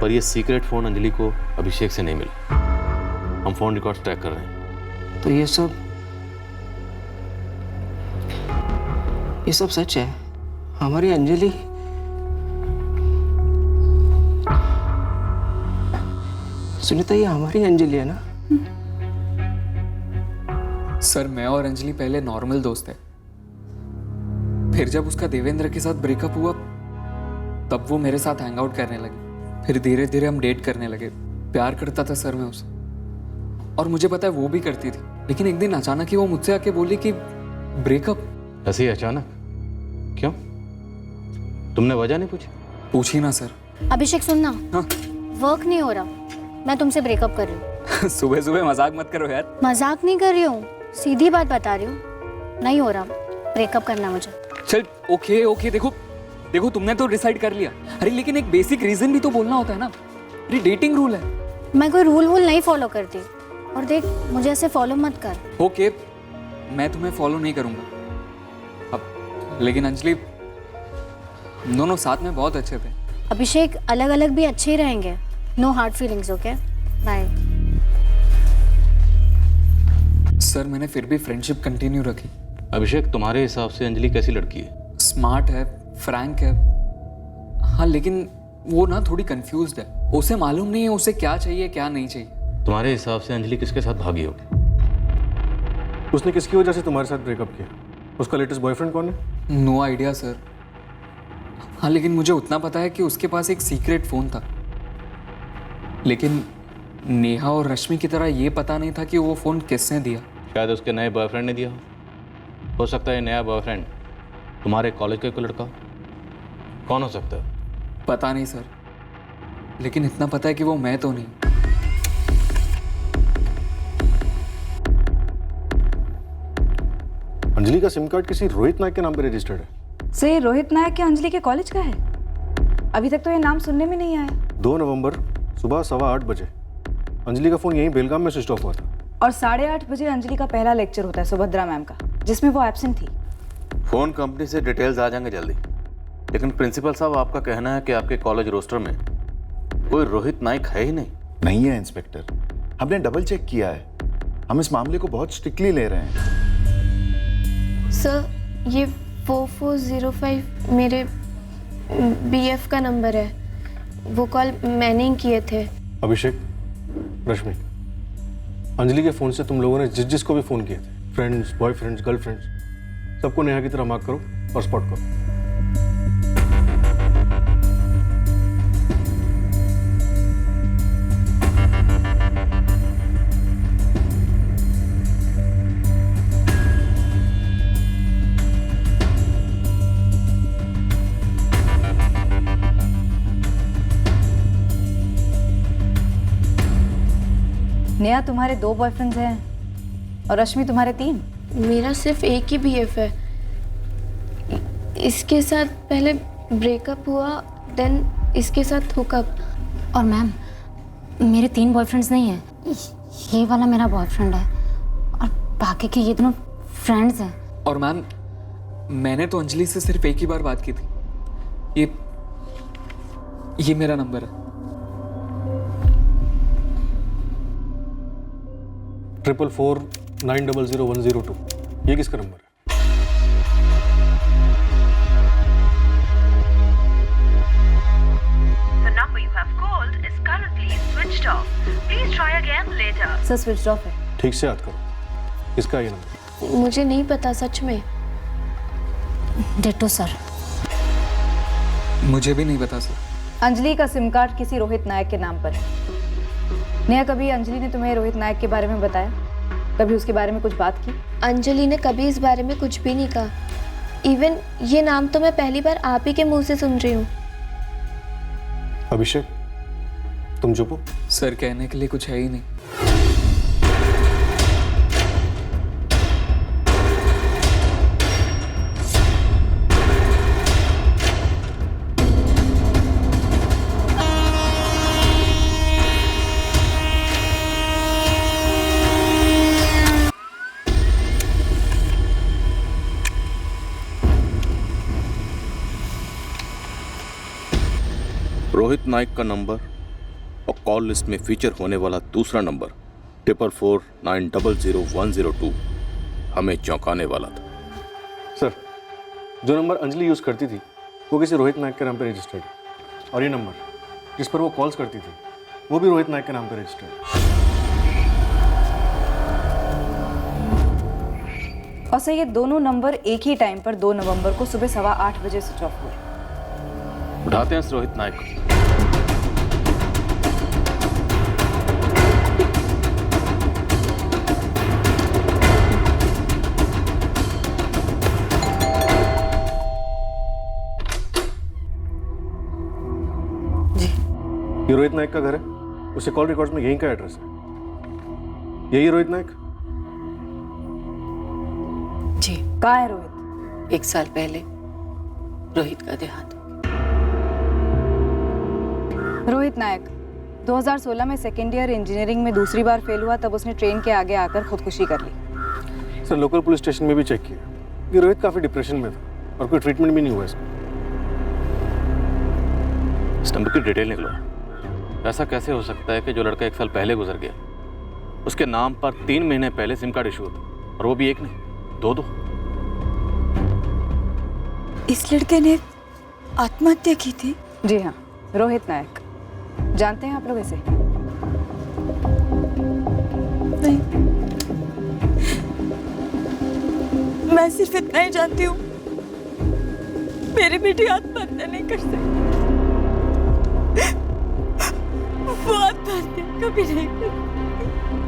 पर ये सीक्रेट फोन अंजलि को अभिषेक से नहीं मिला। हम फोन रिकॉर्ड्स ट्रैक कर रहे हैं।
तो ये सब सच है? हमारी अंजलि सुनीता, ये हमारी अंजलि है ना?
सर मैं और अंजलि पहले नॉर्मल दोस्त थे, फिर जब उसका देवेंद्र के साथ ब्रेकअप हुआ तब वो मेरे साथ हैंग आउट करने लगी, फिर धीरे धीरे हम डेट करने लगे। प्यार करता था सर मैं उसे, और मुझे पता है वो भी करती थी, लेकिन एक दिन अचानक ही वो मुझसे आके बोली कि ब्रेकअप।
ऐसे ही अचानक? क्यों? तुमने वजह नहीं पूछी?
पूछी ना सर।
अभिषेक सुनना।
हाँ?
वर्क नहीं हो रहा, मैं तुमसे ब्रेकअप कर रही हूँ।
सुबह सुबह मजाक मत करो यार।
मजाक नहीं कर रही हूँ, सीधी बात बता रही हूँ, नहीं हो रहा, ब्रेकअप करना मुझे।
चल ओके देखो तुमने तो डिसाइड कर लिया। अरे लेकिन एक बेसिक रीजन भी तो बोलना होता है ना। अरे डेटिंग रूल है।
मैं कोई रूल नहीं फॉलो करती, और देख मुझे ऐसे फॉलो मत कर।
ओके मैं तुम्हें फॉलो नहीं करूंगा अब, लेकिन अंजलि हम दोनों साथ में बहुत अच्छे थे।
अभिषेक अलग अलग भी अच्छे ही रहेंगे, no hard feelings, okay bye.
Sir मैंने फिर भी फ्रेंडशिप कंटिन्यू रखी।
अभिषेक तुम्हारे हिसाब से अंजलि कैसी लड़की है?
स्मार्ट है, फ्रैंक है, हाँ लेकिन वो ना थोड़ी कंफ्यूज्ड है। उसे मालूम नहीं है उसे क्या चाहिए क्या नहीं चाहिए।
तुम्हारे हिसाब से अंजलि किसके साथ भागी होगी?
उसने किसकी वजह से तुम्हारे साथ ब्रेकअप किया? उसका लेटेस्ट बॉयफ्रेंड कौन है?
No idea sir. हाँ लेकिन मुझे उतना पता है कि उसके पास एक सीक्रेट फ़ोन था, लेकिन नेहा और रश्मि की तरह ये पता नहीं था कि वो फ़ोन किसने दिया।
शायद उसके नए बॉयफ्रेंड ने दिया हो सकता है नया बॉयफ्रेंड तुम्हारे कॉलेज का कोई लड़का। कौन हो सकता है?
पता नहीं सर, लेकिन इतना पता है कि वो मैं तो नहीं।
अंजलि का सिम कार्ड किसी रोहित नायक के नाम पर रजिस्टर्ड है।
सर ये रोहित नायक क्या अंजलि के कॉलेज का है? अभी तक तो ये नाम सुनने में नहीं आया।
2 नवंबर सुबह 8:15 बजे अंजलि का फोन यहीं बेलगाम में स्विच ऑफ हुआ था,
और 8:30 बजे अंजलि का पहला लेक्चर होता है सुभद्रा मैम का, जिसमें वो एब्सेंट थी।
फोन कंपनी से डिटेल्स आ जाएंगे जल्दी, लेकिन प्रिंसिपल साहब आपका कहना है कि आपके कॉलेज रोस्टर में कोई रोहित नायक है ही नहीं।
नहीं है इंस्पेक्टर, हमने डबल चेक किया है। हम इस मामले को बहुत स्ट्रिक्टली ले रहे हैं।
सर ये 4405 मेरे बीएफ का नंबर है, वो कॉल मैंने ही किए थे।
अभिषेक, रश्मि, अंजलि के फ़ोन से तुम लोगों ने जिसको भी फ़ोन किए थे, फ्रेंड्स, बॉयफ्रेंड्स, गर्लफ्रेंड्स, सबको नेहा की तरह मार्क करो और स्पॉट करो।
नेहा तुम्हारे 2 बॉयफ्रेंड्स हैं और रश्मि तुम्हारे 3?
मेरा सिर्फ एक ही बीएफ है। इसके साथ पहले ब्रेकअप हुआ, देन इसके साथ हुकअप।
और मैम मेरे 3 बॉयफ्रेंड्स नहीं हैं, ये वाला मेरा बॉयफ्रेंड है और बाकी के ये दोनों फ्रेंड्स हैं।
और मैम मैंने तो अंजलि से सिर्फ एक ही बार बात की थी। ये मेरा नंबर है।
444900102। ये किसका नंबर है?
सर स्विच ऑफ है।
ठीक से याद करो, किसका ये नंबर?
मुझे नहीं पता सच में।
डेटो सर।
मुझे भी नहीं पता सर।
अंजलि का सिम कार्ड किसी रोहित नायक के नाम पर है। नेहा, कभी अंजलि ने तुम्हें रोहित नायक के बारे में बताया? कभी उसके बारे में कुछ बात की?
अंजलि ने कभी इस बारे में कुछ भी नहीं कहा। इवन ये नाम तो मैं पहली बार आप ही के मुंह से सुन रही हूँ।
अभिषेक तुम चुप हो।
सर कहने के लिए कुछ है ही नहीं।
रोहित नायक का नंबर और कॉल लिस्ट में फीचर होने वाला दूसरा नंबर 444900102 हमें चौंकाने वाला था।
सर जो नंबर अंजलि यूज करती थी वो किसी रोहित नायक के नाम पर रजिस्टर्ड है, और ये नंबर जिस पर वो कॉल्स करती थी वो भी रोहित नायक के नाम पर रजिस्टर्ड है।
और सर ये दोनों नंबर एक ही टाइम पर 2 नवंबर को सुबह 8:15 बजे स्विच ऑफ हुए।
उठाते हैं इस रोहित नायक को।
ये रोहित नायक का घर है, उसे कॉल रिकॉर्ड्स में यहीं का एड्रेस है। यही रोहित नायक?
जी। कहाँ है रोहित?
1 साल पहले रोहित का देहांत।
रोहित नायक 2016 में सेकेंड ईयर इंजीनियरिंग में दूसरी बार फेल हुआ, तब उसने ट्रेन के आगे आकर खुदकुशी कर ली।
सर लोकल पुलिस स्टेशन में भी चेक किया कि रोहित काफी डिप्रेशन में था और कोई ट्रीटमेंट भी नहीं हुआ इसका।
इस नंबर की डिटेल निकलो। ऐसा कैसे हो सकता है कि जो लड़का 1 साल पहले गुजर गया उसके नाम पर 3 महीने पहले सिम कार्ड इशू होता, और वो भी एक नहीं 2-2।
इस लड़के ने आत्महत्या की थी?
जी हाँ, रोहित नायक। जानते हैं आप लोग इसे?
नहीं, मैं सिर्फ इतना ही जानती हूँ, मेरी बेटी आत्महत्या नहीं कर सकती। वो आत्महत्या कभी नहीं कर।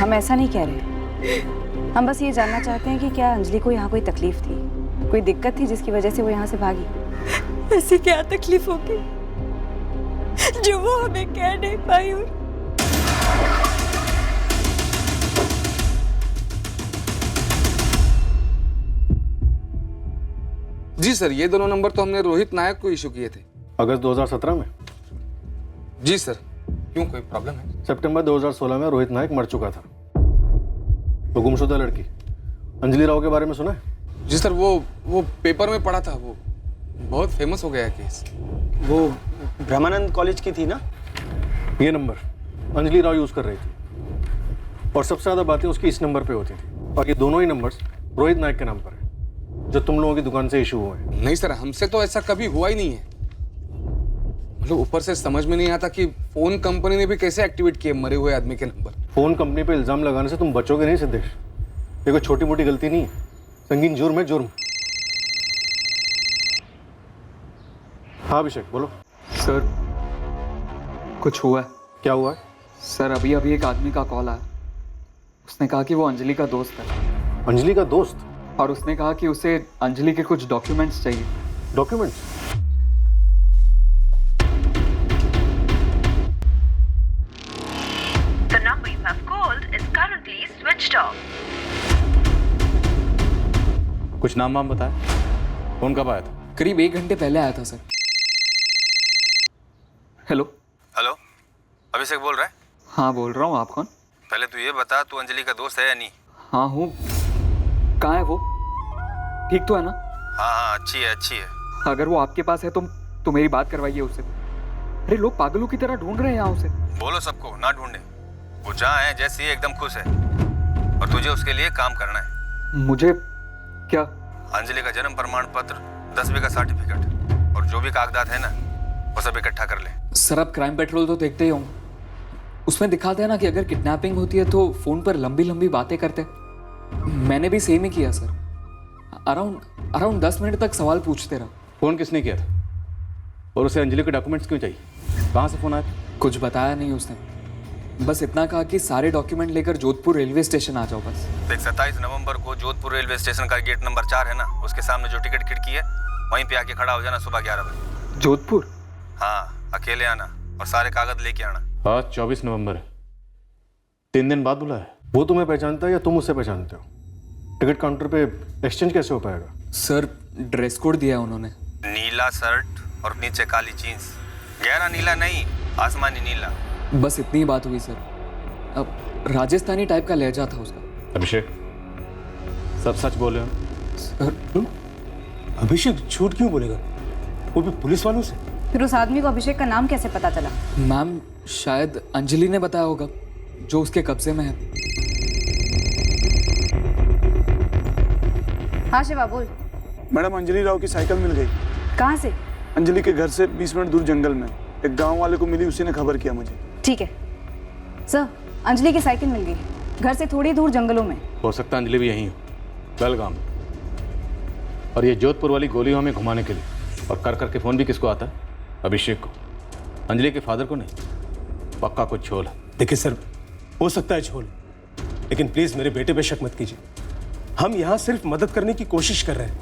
हम ऐसा नहीं कह रहे, हम बस ये जानना चाहते हैं कि क्या अंजलि को यहाँ कोई तकलीफ थी, कोई दिक्कत थी जिसकी वजह से वो यहाँ से भागी?
ऐसी क्या तकलीफ होगी जो वो हमें कह नहीं पाई? और
जी सर, ये दोनों नंबर तो हमने रोहित नायक को इशू किए थे।
अगस्त 2017 में?
जी सर। क्यों, कोई प्रॉब्लम है?
सितंबर 2016 में रोहित नायक मर चुका था। वो गुमशुदा लड़की अंजलि राव के बारे में सुना है?
जी सर, वो पेपर में पढ़ा था, वो बहुत फेमस हो गया केस।
वो ब्रह्मानंद कॉलेज की थी ना?
ये नंबर अंजलि राव यूज कर रही थी और सबसे ज्यादा बातें उसकी इस नंबर पे होती थी, और ये दोनों ही नंबर्स रोहित नायक के नाम पर है जो तुम लोगों की दुकान से इशू हुए हैं।
नहीं सर, हमसे तो ऐसा कभी हुआ ही नहीं है। मतलब ऊपर से समझ में नहीं आता कि फोन कंपनी ने भी कैसे एक्टिवेट किए मरे हुए आदमी के नंबर।
फोन कंपनी पे इल्जाम लगाने से तुम बचोगे नहीं सिद्धेश। ये कोई छोटी मोटी गलती नहीं है, संगीन जुर्म है, जुर्म। हाँ अभिषेक बोलो।
सर कुछ हुआ है।
क्या हुआ है?
सर अभी एक आदमी का कॉल आया, उसने कहा कि वो अंजलि का दोस्त है।
अंजलि का दोस्त?
और उसने कहा कि उसे अंजलि के कुछ डॉक्यूमेंट्स चाहिए।
Documents?
The number you have called is
कुछ नाम वाम बताया? फोन कब आया था?
करीब 1 घंटे पहले आया था सर। हेलो।
हेलो, अभिषेक बोल रहा है?
हाँ बोल रहा हूँ, आप कौन?
पहले तू ये बता, तू अंजलि का दोस्त है या नहीं?
हाँ हूँ। कहाँ है वो? ठीक तो है ना?
हाँ, अच्छी है, अच्छी है।
अगर वो आपके पास है तो मेरी बात करवाइए उससे। अरे लोग पागलों की तरह ढूंढ रहे हैं यहाँ उसे।
बोलो सबको ना ढूंढे, वो जहाँ है जैसी है एकदम खुश है, और तुझे उसके लिए काम करना है।
मुझे क्या?
अंजलि का जन्म प्रमाण पत्र, 10वीं का सर्टिफिकेट और जो भी कागजात है ना, वो सब इकट्ठा कर ले।
सर आप क्राइम पेट्रोल तो देखते ही होंगे, उसमें दिखाते हैं ना कि अगर किडनैपिंग होती है तो फोन पर लंबी लंबी बातें करते। मैंने भी सेम ही किया सर। अराउंड 10 मिनट तक सवाल पूछते रहा।
फोन किसने किया था? और उसे अंजलि के डॉक्यूमेंट्स क्यों चाहिए? कहाँ से फोन आया था?
कुछ बताया नहीं उसने, बस इतना कहा कि सारे डॉक्यूमेंट लेकर जोधपुर रेलवे स्टेशन आ जाओ बस।
देख 27 नवंबर को जोधपुर रेलवे स्टेशन का गेट नंबर 4 है ना, उसके सामने जो टिकट खिड़की है वहीं पे आके खड़ा हो जाना सुबह 11 बजे।
जोधपुर?
हाँ, अकेले आना और सारे कागज लेके आना।
आज 24 नवंबर है, 3 दिन बाद बुलाया।
वो तुम्हें पहचानता है या तुम उससे पहचानते हो? टिकट काउंटर पे एक्सचेंज कैसे हो पाएगा?
सर ड्रेस कोड दिया उन्होंने,
नीला शर्ट और नीचे काली जीन्स। गहरा नीला नहीं, आसमानी नीला।
बस इतनी ही बात हुई सर। अब राजस्थानी टाइप का लहजा था उसका।
अभिषेक सब सच बोले हो?
सर अभिषेक झूठ क्यों बोलेगा, वो भी पुलिस वालों से?
फिर उस आदमी को अभिषेक का नाम कैसे पता चला?
मैम शायद अंजलि ने बताया होगा, जो उसके कब्जे में है।
हाँ शिवा बोल।
मैडम अंजलि राव की साइकिल मिल गई।
कहाँ से?
अंजलि के घर से 20 मिनट दूर जंगल में एक गांव वाले को मिली, उसी ने खबर किया मुझे।
ठीक है सर, अंजलि की साइकिल मिल गई, घर से थोड़ी दूर जंगलों में।
हो सकता है अंजलि भी यहीं हो, बेलगाम में। और ये जोधपुर वाली गोली हमें घुमाने के लिए, और कर करके फोन भी किसको आता है? अभिषेक को। अंजलि के फादर को नहीं, पक्का कुछ झोल है।
देखिए सर, हो सकता है झोल, लेकिन प्लीज मेरे बेटे पे शक मत कीजिए। हम यहाँ सिर्फ मदद करने की कोशिश कर रहे हैं,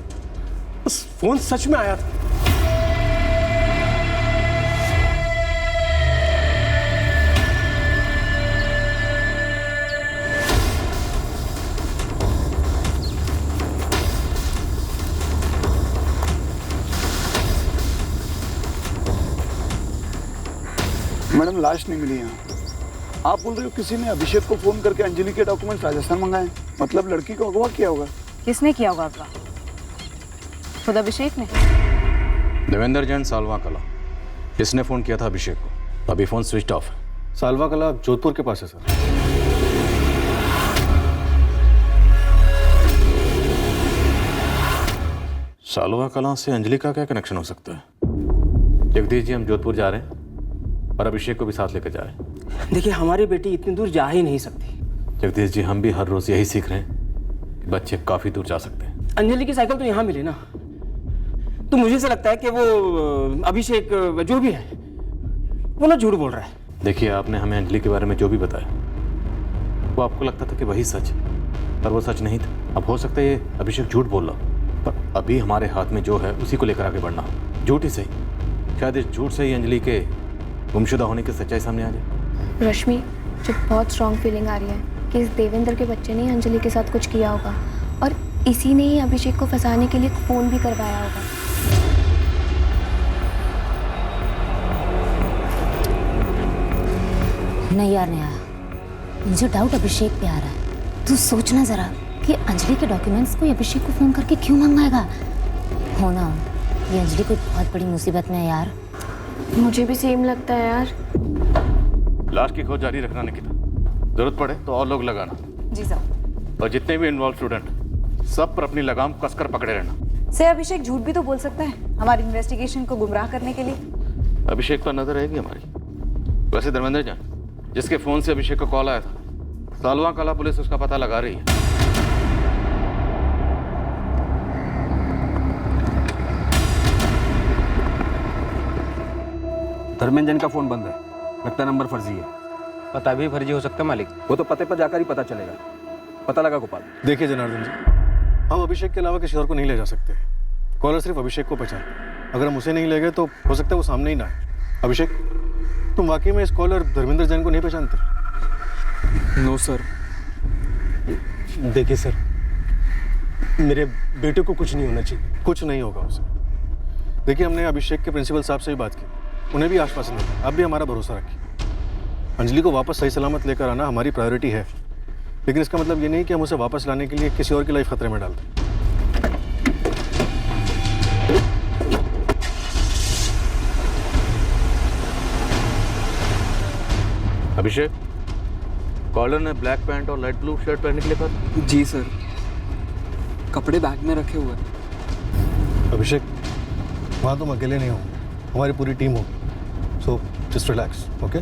बस फोन सच में आया था।
मैडम लाश नहीं मिली यहाँ। आप बोल रहे हो किसी ने अभिषेक को फोन करके अंजलि के डॉक्यूमेंट राजस्थान मंगाए, मतलब लड़की को अगवा किया होगा।
किसने किया होगा अगवा? खुद अभिषेक ने।
देवेंद्र जैन, सालवा कला, इसने फोन किया था अभिषेक को। अभी फोन स्विच ऑफ है।
सालवा कला जोधपुर के पास है सर।
सालवा कला से अंजलि का क्या कनेक्शन हो सकता है? जगदीश जी हम जोधपुर जा रहे हैं और अभिषेक को भी साथ लेकर जा रहे हैं।
देखिए हमारी बेटी इतनी दूर जा ही नहीं सकती।
जगदीश जी हम भी हर रोज यही सीख रहे हैं कि बच्चे काफी दूर जा सकते हैं।
अंजलि की साइकिल तो यहाँ मिली ना, तो मुझे से लगता है कि वो अभिषेक जो भी है वो ना झूठ बोल रहा है।
देखिए आपने हमें अंजलि के बारे में जो भी बताया वो आपको लगता था कि वही सच है, पर वो सच नहीं था। अब हो सकता है ये अभिषेक झूठ बोल रहा, पर अभी हमारे हाथ में जो है उसी को लेकर आगे बढ़ना। झूठ ही सही, शायद इस झूठ से ही अंजलि के गुमशुदा होने की सच्चाई सामने आ जाए।
रश्मि, मुझे बहुत स्ट्रॉन्ग फीलिंग आ रही है कि इस देवेंद्र के बच्चे ने अंजलि के साथ कुछ किया होगा, और इसी ने ही अभिषेक को फंसाने के लिए फोन भी करवाया होगा।
नहीं यार नहीं आया, मुझे डाउट अभिषेक पे आ रहा है। तू सोचना जरा कि अंजलि के डॉक्यूमेंट्स कोई अभिषेक को फोन करके क्यों मंगवाएगा? हो ना, ये अंजलि कोई बहुत बड़ी मुसीबत में है यार।
मुझे भी सेम लगता है यार।
लाश की खोज जारी रखना निकिता, जरूरत पड़े तो और लोग लगाना।
जी साहब।
और जितने भी इन्वॉल्व स्टूडेंट, सब पर अपनी लगाम कसकर पकड़े रहना।
से अभिषेक झूठ भी तो बोल सकता है हमारी इन्वेस्टिगेशन को गुमराह करने के लिए।
अभिषेक पर नजर रहेगी हमारी। वैसे धर्मेंद्र जान, जिसके फोन से अभिषेक का कॉल आया था, सालवा कला पुलिस उसका पता लगा रही है।
धर्मेंद्र जैन का फोन बंद है, लगता है नंबर फर्जी है।
पता भी फर्जी हो सकता है मालिक।
वो तो पते पर जाकर ही पता चलेगा। पता लगा गोपाल?
देखिए जनार्दन जी, हम अभिषेक के अलावा किसी और को नहीं ले जा सकते। कॉलर सिर्फ अभिषेक को पहचान, अगर हम उसे नहीं ले गए तो हो सकता है वो सामने ही ना आए। अभिषेक, तुम वाकई में इस कॉलर धर्मेंद्र जैन को नहीं पहचानते?
No sir.
देखिए सर, मेरे बेटे को कुछ नहीं होना चाहिए।
कुछ नहीं होगा उसे। देखिए, हमने अभिषेक के प्रिंसिपल साहब से भी बात की, उन्हें भी आश्वासन दिया। आप भी हमारा भरोसा रखिए। अंजलि को वापस सही सलामत लेकर आना हमारी प्रायोरिटी है, लेकिन इसका मतलब ये नहीं कि हम उसे वापस लाने के लिए किसी और की लाइफ खतरे में डाल दें।
अभिषेक, कॉलर ने ब्लैक पैंट और लाइट ब्लू शर्ट पहनने के लिए कहा।
जी सर, कपड़े बैग में रखे हुए हैं।
अभिषेक, वहाँ तुम अकेले नहीं हो, हमारी पूरी टीम होगी। So just relax, okay?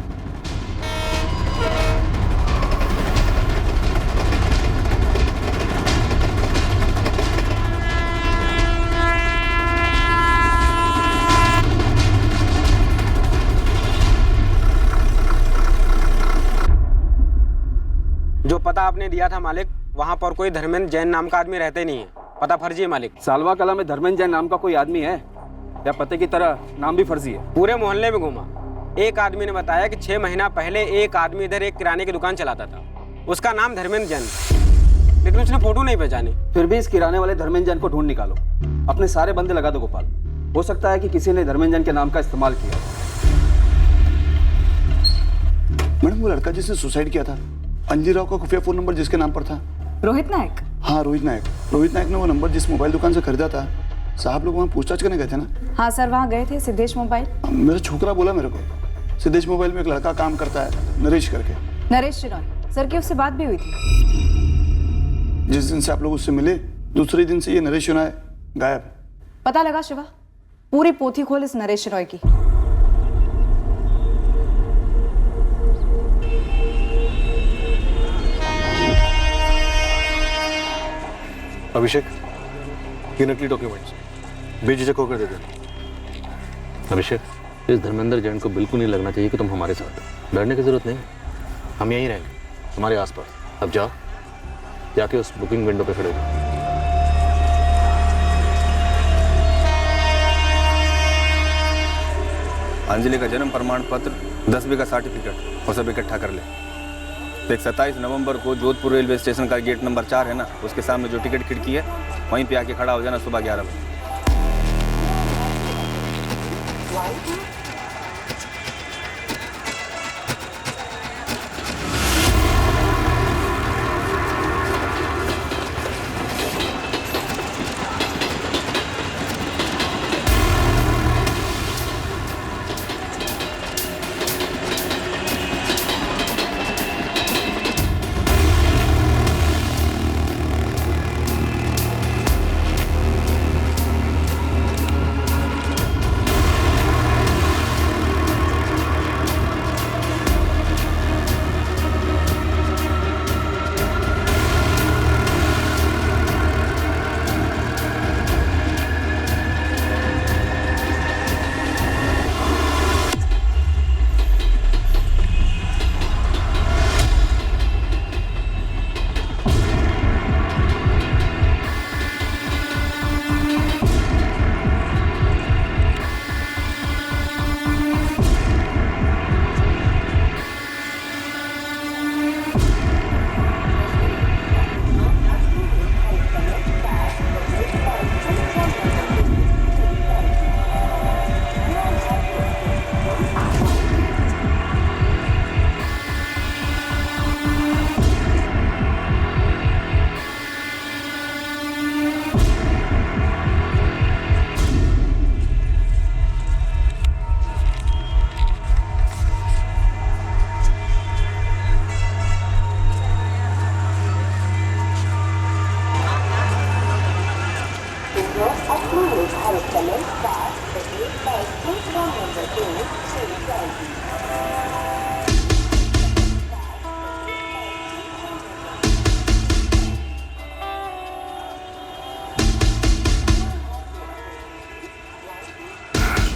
जो पता आपने दिया था मालिक, वहाँ पर कोई धर्मेंद्र जैन नाम का आदमी रहते नहीं है। पता फर्जी है मालिक।
सालवा कला में धर्मेंद्र जैन नाम का कोई आदमी है या पते की तरह नाम भी फर्जी है?
पूरे मोहल्ले में घूमा। एक आदमी ने बताया कि 6 महीना पहले एक आदमी इधर एक किराने की दुकान चलाता था, उसका नाम धर्मेंद्र जैन, लेकिन उसने फोटो नहीं पहचानी।
फिर भी इस किराने वाले धर्मेंद्र जैन को ढूंढ निकालो, अपने सारे बंदे लगा दो गोपाल। हो सकता है कि किसी ने धर्मेंद्र जैन के नाम का इस्तेमाल किया।
मैडम, वो लड़का जिसने सुसाइड किया था, अंजलि राव का खुफिया फोन नंबर जिसके नाम पर था।
रोहित नायक?
हाँ, रोहित नायक। रोहित नायक ने वो नंबर जिस मोबाइल दुकान से खरीदा था, साहब लोग वहाँ पूछताछ करने गए थे ना?
हाँ सर, वहाँ गए थे। सिद्धेश मोबाइल?
मेरा छोकरा बोला मेरे को, सिद्धेश मोबाइल में एक लड़का काम करता है, नरेश करके।
नरेश शिनोय सर की उससे बात भी हुई थी।
जिस दिन से आप लोग उससे मिले, दूसरे दिन से ये नरेश शिनोय गायब।
पता लगा शिवा, पूरी पोथी खोल इस नरेश शिनोय की।
अभिषेक, ये नकली डॉक्यूमेंट्स बेझिझक होकर दे देना।
अभिषेक, इस धर्मेंद्र जैन को बिल्कुल नहीं लगना चाहिए कि तुम हमारे साथ हो। डरने की जरूरत नहीं, हम यहीं रहेंगे तुम्हारे आसपास। अब जाओ, जाके उस बुकिंग विंडो पे खड़े हो।
अंजलि का जन्म प्रमाण पत्र, 10वीं का सर्टिफिकेट और सब इकट्ठा कर ले। देख, 27 नवंबर को जोधपुर रेलवे स्टेशन का गेट नंबर 4 है ना, उसके सामने जो टिकट खिड़की है, वहीं पे आके खड़ा हो जाना सुबह 11 बजे।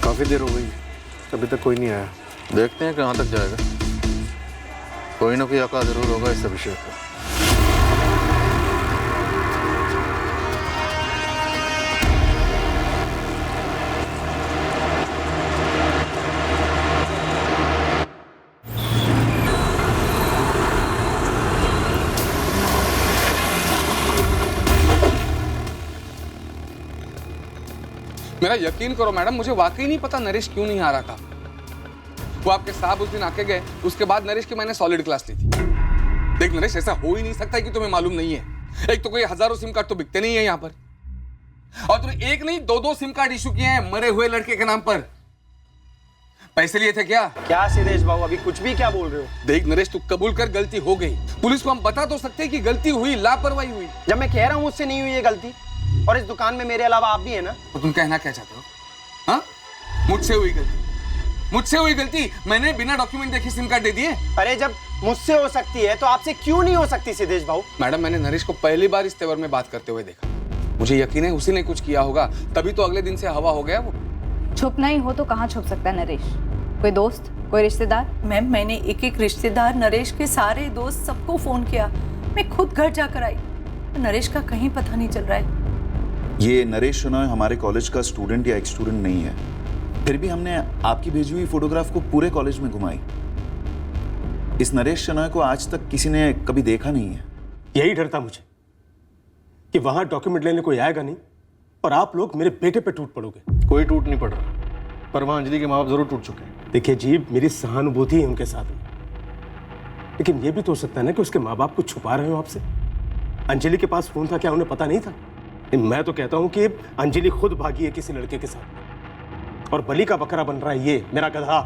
काफ़ी देर हो गई, अभी तक कोई नहीं आया।
देखते हैं कहाँ तक जाएगा। कोई ना कोई अका जरूर होगा इस अभिषेक का।
मेरा यकीन करो मैडम, मुझे वाकई नहीं पता नरेश क्यों नहीं आ रहा था। वो आपके साहब उस दिन आके गए, उसके बाद नरेश की मैंने सॉलिड क्लास ली थी। देख नरेश, ऐसा हो ही नहीं सकता कि तुम्हें मालूम नहीं है। एक तो कोई हजारों सिम कार्ड तो बिकते नहीं है यहाँ पर, और तुमने एक नहीं दो सिम कार्ड इशू किए हैं मरे हुए लड़के के नाम पर। पैसे लिए थे क्या?
क्या सिद्धेश बाबू, अभी कुछ भी क्या बोल रहे हो?
देख नरेश, तू कबूल कर गलती हो गई। पुलिस को हम बता तो सकते हैं कि गलती हुई, लापरवाही हुई।
जब मैं कह रहा हूँ मुझसे नहीं हुई ये गलती, और इस दुकान में मेरे अलावा आप भी है ना।
तो तुम कहना क्या चाहते हो? हाँ, मुझसे हुई गलती, मुझसे हुई गलती। मैंने बिना डॉक्यूमेंट देखे सिम कार्ड दे दिए।
अरे जब मुझसे हो सकती है तो आपसे क्यों नहीं हो सकती सिद्धेश बाबू?
मैडम, मैंने नरेश को पहली बार इस तेवर में बात करते हुए देखा। मुझे यकीन है उसी ने कुछ किया होगा, तभी तो अगले दिन से हवा हो गया वो।
छुपना ही हो तो कहाँ छुप सकता है नरेश? कोई दोस्त, कोई रिश्तेदार?
मैम, मैंने एक एक रिश्तेदार, नरेश के सारे दोस्त, सबको फोन किया। मैं खुद घर जाकर आई, नरेश का कहीं पता नहीं चल रहा है।
ये नरेश शोनॉय हमारे कॉलेज का स्टूडेंट या एक्स स्टूडेंट नहीं है, फिर भी हमने आपकी भेजी हुई फोटोग्राफ को पूरे कॉलेज में घुमाई। इस नरेश शोनॉय को आज तक किसी ने कभी देखा नहीं है।
यही डर था मुझे कि वहां डॉक्यूमेंट लेने कोई आएगा नहीं और आप लोग मेरे बेटे पे टूट पड़ोगे।
कोई टूट नहीं पड़ रहा, पर वहां अंजलि के माँ बाप जरूर टूट चुके हैं।
देखिए जी, मेरी सहानुभूति है उनके साथ में, लेकिन ये भी तो हो सकता है ना कि उसके माँ बाप कुछ छुपा रहे हो आपसे। अंजलि के पास फोन था, क्या उन्हें पता नहीं था? मैं तो कहता हूं कि अंजलि खुद भागी है किसी लड़के के साथ, और बलि का बकरा बन रहा है ये मेरा गधा।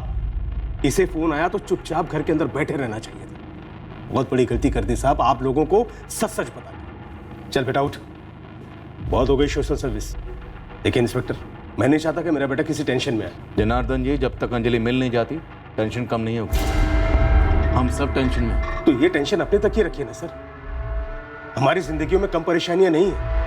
इसे फोन आया तो चुपचाप घर के अंदर बैठे रहना चाहिए था। बहुत बड़ी गलती कर दी साहब, आप लोगों को सच सच बता दें। चल बेटा उठ, बहुत हो गई सोशल सर्विस। देखिए इंस्पेक्टर, मैं नहीं चाहता कि मेरा बेटा किसी टेंशन में आए।
जनार्दन जी, जब तक अंजलि मिल नहीं जाती टेंशन कम नहीं होगी। हम सब टेंशन में।
तो ये टेंशन अपने तक ही रखिए ना सर, हमारी जिंदगियों में कम परेशानियां नहीं है।